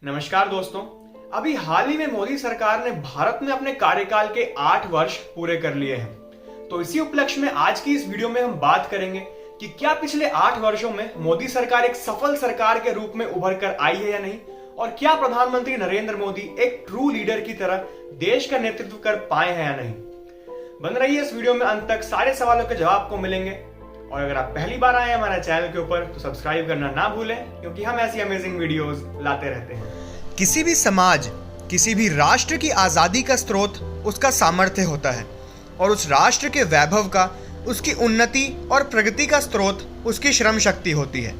नमस्कार दोस्तों। अभी हाल ही में मोदी सरकार ने भारत में अपने कार्यकाल के 8 वर्ष पूरे कर लिए हैं। तो इसी उपलक्ष्य में आज की इस वीडियो में हम बात करेंगे कि क्या पिछले 8 वर्षों में मोदी सरकार एक सफल सरकार के रूप में उभर कर आई है या नहीं, और क्या प्रधानमंत्री नरेंद्र मोदी एक ट्रू लीडर की तरह देश का नेतृत्व कर पाए हैं या नहीं। बन रही है इस वीडियो में अंत तक, सारे सवालों के जवाब को मिलेंगे। और अगर आप पहली बार आए हैं हमारे चैनल के ऊपर तो सब्सक्राइब करना ना भूलें, क्योंकि हम ऐसी अमेजिंग वीडियोस लाते रहते हैं। किसी भी समाज, किसी भी राष्ट्र की आज़ादी का स्रोत उसका सामर्थ्य होता है, और उस राष्ट्र के वैभव का, उसकी उन्नति और प्रगति का स्रोत उसकी श्रम शक्ति होती है।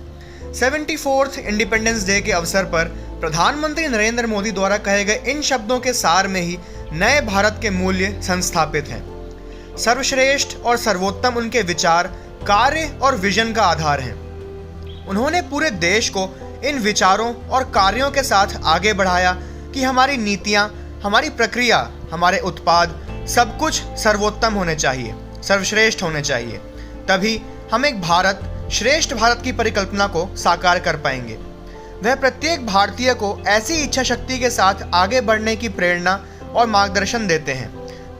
74th इंडिपेंडेंस डे के अवसर पर प्रधानमंत्री नरेंद्र मोदी द्वारा कहे गए इन शब्दों के सार में ही नए भारत के मूल्य संस्थापित हैं। सर्वश्रेष्ठ और सर्वोत्तम उनके विचार, कार्य और विजन का आधार हैं। उन्होंने पूरे देश को इन विचारों और कार्यों के साथ आगे बढ़ाया कि हमारी नीतियाँ, हमारी प्रक्रिया, हमारे उत्पाद सब कुछ सर्वोत्तम होने चाहिए, सर्वश्रेष्ठ होने चाहिए। तभी हम एक भारत, श्रेष्ठ भारत की परिकल्पना को साकार कर पाएंगे। वह प्रत्येक भारतीय को ऐसी इच्छा शक्ति के साथ आगे बढ़ने की प्रेरणा और मार्गदर्शन देते हैं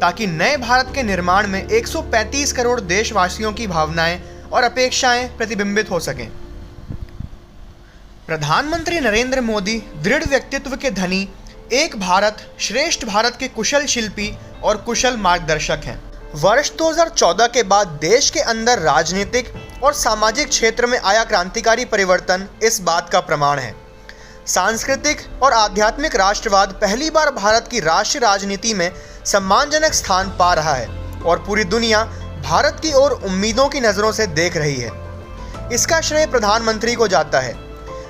ताकि नए भारत के निर्माण में 135 करोड़ देशवासियों की भावनाएं और अपेक्षाएं प्रतिबिंबित हो सकें। प्रधानमंत्री नरेंद्र मोदी दृढ़ व्यक्तित्व के धनी, एक भारत श्रेष्ठ भारत के कुशल शिल्पी और कुशल मार्गदर्शक हैं। वर्ष 2014 के बाद देश के अंदर राजनीतिक और सामाजिक क्षेत्र में आया क्रांतिकारी परिवर्तन इस बात का प्रमाण है। सांस्कृतिक और आध्यात्मिक राष्ट्रवाद पहली बार भारत की राष्ट्रीय राजनीति में सम्मानजनक स्थान पा रहा है और पूरी दुनिया भारत की ओर उम्मीदों की नज़रों से देख रही है। इसका श्रेय प्रधानमंत्री को जाता है,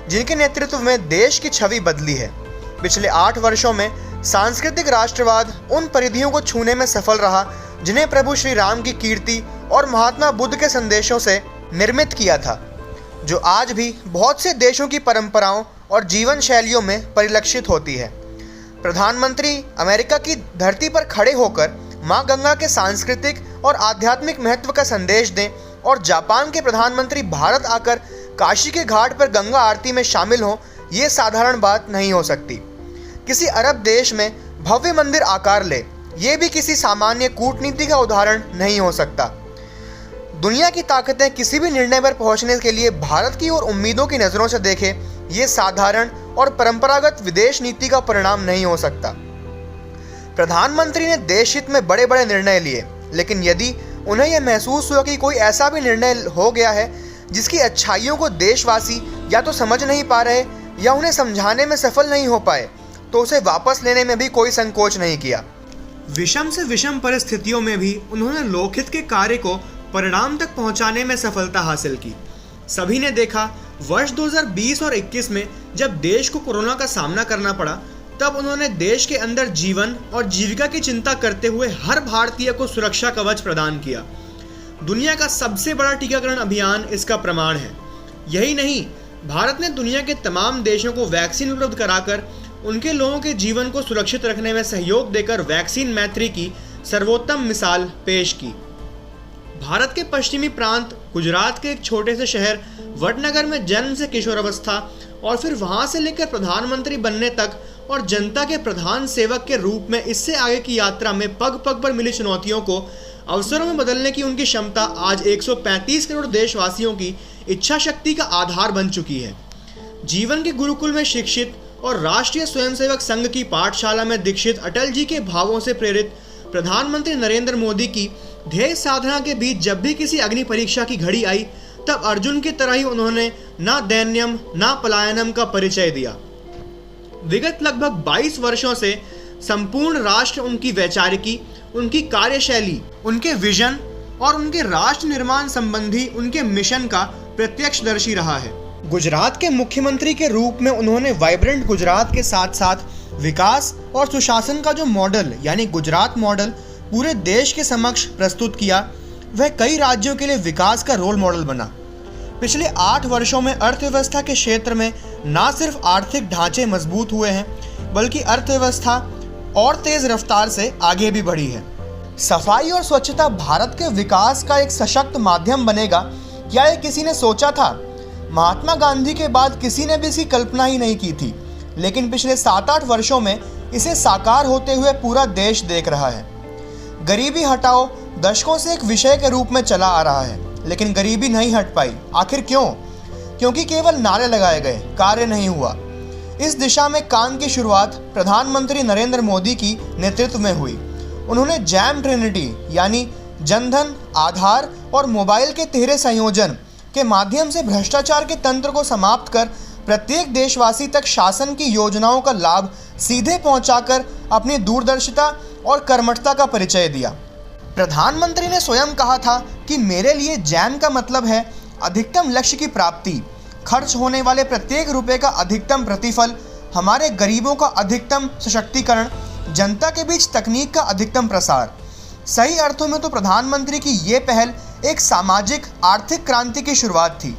जिनके नेतृत्व में देश की छवि बदली है। पिछले 8 वर्षों में सांस्कृतिक राष्ट्रवाद उन परिधियों को छूने में सफल रहा जिन्हें प्रभु श्री राम की कीर्ति और महात्मा बुद्ध के संदेशों से निर्मित किया था, जो आज भी बहुत से देशों की परंपराओं और जीवन शैलियों में परिलक्षित होती है। प्रधानमंत्री अमेरिका की धरती पर खड़े होकर माँ गंगा के सांस्कृतिक और आध्यात्मिक महत्व का संदेश दें, और जापान के प्रधानमंत्री भारत आकर काशी के घाट पर गंगा आरती में शामिल हों, ये साधारण बात नहीं हो सकती। किसी अरब देश में भव्य मंदिर आकार ले, ये भी किसी सामान्य कूटनीति का उदाहरण नहीं हो सकता। दुनिया की ताकतें किसी भी निर्णय पर पहुंचने के लिए भारत की ओर उम्मीदों की नज़रों से देखें, ये साधारण और परंपरागत विदेश नीति का परिणाम नहीं हो सकता। प्रधानमंत्री ने देश हित में बड़े बड़े निर्णय लिए, लेकिन यदि उन्हें यह महसूस हुआ कि कोई ऐसा भी निर्णय हो गया है जिसकी अच्छाइयों को देशवासी या तो समझ नहीं पा रहे या उन्हें समझाने में सफल नहीं हो पाए, तो उसे वापस लेने में भी कोई संकोच नहीं किया। विषम से विषम परिस्थितियों में भी उन्होंने लोकहित के कार्य को परिणाम तक पहुंचाने में सफलता हासिल की। सभी ने देखा, वर्ष 2020 और 21 में जब देश को कोरोना का सामना करना पड़ा, तब उन्होंने देश के अंदर जीवन और जीविका की चिंता करते हुए हर भारतीय को सुरक्षा कवच प्रदान किया। दुनिया का सबसे बड़ा टीकाकरण अभियान इसका प्रमाण है। यही नहीं, भारत ने दुनिया के तमाम देशों को वैक्सीन उपलब्ध कराकर उनके लोगों के जीवन को सुरक्षित रखने में सहयोग देकर वैक्सीन मैत्री की सर्वोत्तम मिसाल पेश की। भारत के पश्चिमी प्रांत गुजरात के एक छोटे से शहर वडनगर में जन्म से किशोरावस्था और फिर वहां से लेकर प्रधानमंत्री बनने तक और जनता के प्रधान सेवक के रूप में इससे आगे की यात्रा में पग पग पर मिली चुनौतियों को अवसरों में बदलने की उनकी क्षमता आज 135 करोड़ देशवासियों की इच्छा शक्ति का आधार बन चुकी है। जीवन के गुरुकुल में शिक्षित और राष्ट्रीय स्वयंसेवक संघ की पाठशाला में दीक्षित अटल जी के भावों से प्रेरित प्रधानमंत्री नरेंद्र मोदी की ध्येय साधना के बीच जब भी किसी अग्नि परीक्षा की घड़ी आई, तब अर्जुन की तरह ही उन्होंने ना दैन्यम ना पलायनम का परिचय दिया। विगत लगभग 22 वर्षों से संपूर्ण राष्ट्र उनकी वैचारिकी, उनकी कार्यशैली, उनके विजन और उनके राष्ट्र निर्माण संबंधी उनके मिशन का प्रत्यक्षदर्शी रहा है। गुजरात के मुख्यमंत्री के रूप में उन्होंने वाइब्रेंट गुजरात के साथ साथ विकास और सुशासन का जो मॉडल यानी गुजरात मॉडल पूरे देश के समक्ष प्रस्तुत किया, वह कई राज्यों के लिए विकास का रोल मॉडल बना। पिछले 8 वर्षों में अर्थव्यवस्था के क्षेत्र में न सिर्फ आर्थिक ढांचे मजबूत हुए हैं, बल्कि अर्थव्यवस्था और तेज रफ्तार से आगे भी बढ़ी है। सफाई और स्वच्छता भारत के विकास का एक सशक्त माध्यम बनेगा, क्या ये किसी ने सोचा था? महात्मा गांधी के बाद किसी ने भी इसकी कल्पना ही नहीं की थी। लेकिन पिछले 7-8 वर्षों में इसे साकार होते हुए पूरा देश देख रहा है। गरीबी हटाओ दशकों से एक विषय के रूप में चला आ रहा है, लेकिन गरीबी नहीं हट पाई। आखिर क्यों? क्योंकि केवल नारे लगाए गए, कार्य नहीं हुआ। इस दिशा में काम की शुरुआत प्रधानमंत्री नरेंद्र मोदी की नेतृत्व में हुई। उन्होंने जैम ट्रिनिटी यानी जनधन, आधार और मोबाइल के तिहरे संयोजन के माध्यम से भ्रष्टाचार के तंत्र को समाप्त कर प्रत्येक देशवासी तक शासन की योजनाओं का लाभ सीधे पहुंचाकर अपनी दूरदर्शिता और कर्मठता का परिचय दिया। प्रधानमंत्री ने स्वयं कहा था कि मेरे लिए जैम का मतलब है अधिकतम लक्ष्य की प्राप्ति, खर्च होने वाले प्रत्येक रुपए का अधिकतम प्रतिफल, हमारे गरीबों का अधिकतम सशक्तिकरण, जनता के बीच तकनीक का अधिकतम प्रसार। सही अर्थों में तो प्रधानमंत्री की ये पहल एक सामाजिक आर्थिक क्रांति की शुरुआत थी।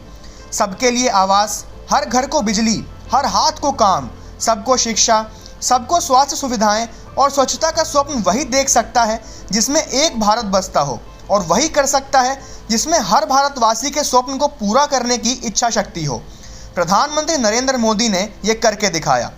सबके लिए आवास, हर घर को बिजली, हर हाथ को काम, सबको शिक्षा, सबको स्वास्थ्य सुविधाएं और स्वच्छता का स्वप्न वही देख सकता है जिसमें एक भारत बसता हो, और वही कर सकता है जिसमें हर भारतवासी के स्वप्न को पूरा करने की इच्छा शक्ति हो। प्रधानमंत्री नरेंद्र मोदी ने ये करके दिखाया।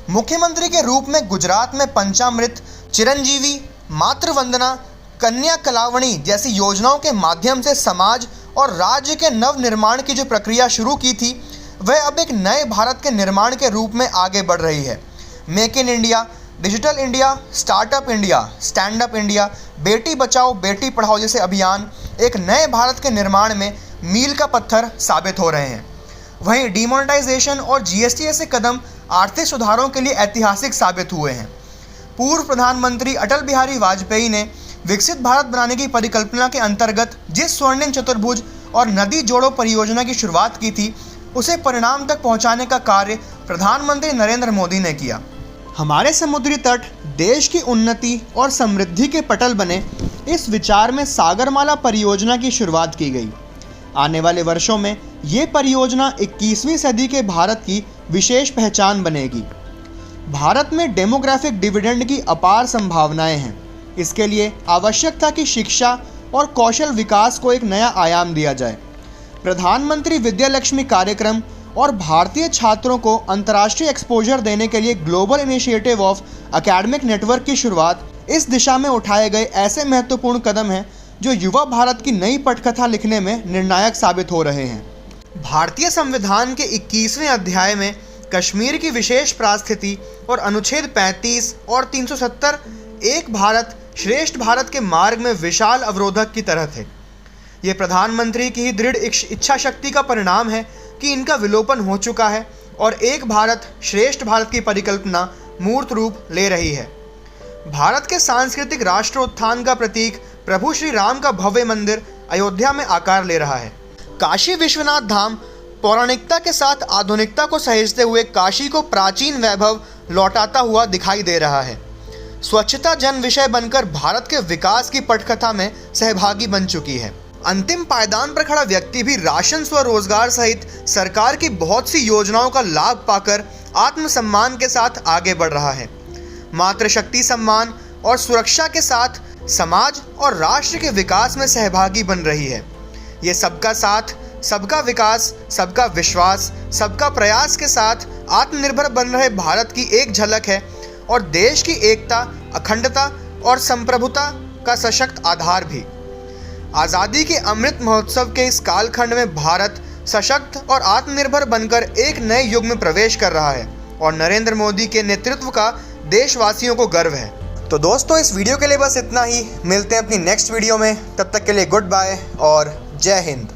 मुख्यमंत्री के रूप में गुजरात में पंचामृत, चिरंजीवी, मातृवंदना, कन्या कलावणी जैसी योजनाओं के माध्यम से समाज और राज्य के नव निर्माण की जो प्रक्रिया शुरू की थी, वह अब एक नए भारत के निर्माण के रूप में आगे बढ़ रही है। Make in India, digital India, startup India, stand up India, Beti Bachao Beti Padhao जैसे अभियान एक नए भारत के निर्माण में मील का पत्थर साबित हो रहे हैं। वहीं डिमोनेटाइजेशन और जीएसटी ऐसे कदम आर्थिक सुधारों के लिए ऐतिहासिक साबित हुए हैं। पूर्व प्रधानमंत्री अटल बिहारी वाजपेयी ने विकसित भारत बनाने की परिकल्पना के अंतर्गत जिस स्वर्णिम चतुर्भुज और नदी जोड़ो परियोजना की शुरुआत की थी, उसे परिणाम तक पहुंचाने का कार्य प्रधानमंत्री नरेंद्र मोदी ने किया। हमारे समुद्री तट देश की उन्नति और समृद्धि के पटल बने, इस विचार में सागरमाला परियोजना की शुरुआत की गई। आने वाले वर्षों में ये परियोजना 21वीं सदी के भारत की विशेष पहचान बनेगी। भारत में डेमोग्राफिक डिविडेंड की अपार संभावनाएं हैं। इसके लिए आवश्यक था कि शिक्षा और कौशल विकास को एक नया आयाम दिया जाए। प्रधानमंत्री विद्यालक्ष्मी कार्यक्रम और भारतीय छात्रों को अंतर्राष्ट्रीय एक्सपोजर देने के लिए global initiative of academic network की शुरुआत इस दिशा में उठाए गए ऐसे महत्वपूर्ण कदम हैं जो युवा भारत की नई पटकथा लिखने में निर्णायक साबित हो रहे हैं। भारतीय संविधान के 21वें अध्याय में कश्मीर की विशेष प्रास्थिति और अनुच्छेद 35 और 370 एक भारत श्रेष्ठ भारत के मार्ग में विशाल अवरोधक की तरह थे। ये प्रधानमंत्री की ही दृढ़ इच्छा शक्ति का परिणाम है कि इनका विलोपन हो चुका है और एक भारत श्रेष्ठ भारत की परिकल्पना मूर्त रूप ले रही है। भारत के सांस्कृतिक राष्ट्रोत्थान का प्रतीक प्रभु श्री राम का भव्य मंदिर अयोध्या में आकार ले रहा है। काशी विश्वनाथ धाम पौराणिकता के साथ आधुनिकता को सहेजते हुए काशी को प्राचीन वैभव लौटाता हुआ दिखाई दे रहा है। स्वच्छता जन विषय बनकर भारत के विकास की पटकथा में सहभागी बन चुकी है। अंतिम पायदान पर खड़ा व्यक्ति भी राशन स्वरोजगार सहित सरकार की बहुत सी योजनाओं का लाभ पाकर आत्मसम्मान के साथ आगे बढ़ रहा है। मातृशक्ति सम्मान और सुरक्षा के साथ समाज और राष्ट्र के विकास में सहभागी बन रही है। ये सबका साथ, सबका विकास, सबका विश्वास, सबका प्रयास के साथ आत्मनिर्भर बन रहे भारत की एक झलक है और देश की एकता, अखंडता और संप्रभुता का सशक्त आधार भी। आज़ादी के अमृत महोत्सव के इस कालखंड में भारत सशक्त और आत्मनिर्भर बनकर एक नए युग में प्रवेश कर रहा है और नरेंद्र मोदी के नेतृत्व का देशवासियों को गर्व है। तो दोस्तों, इस वीडियो के लिए बस इतना ही। मिलते हैं अपनी नेक्स्ट वीडियो में। तब तक के लिए गुड बाय और जय हिंद।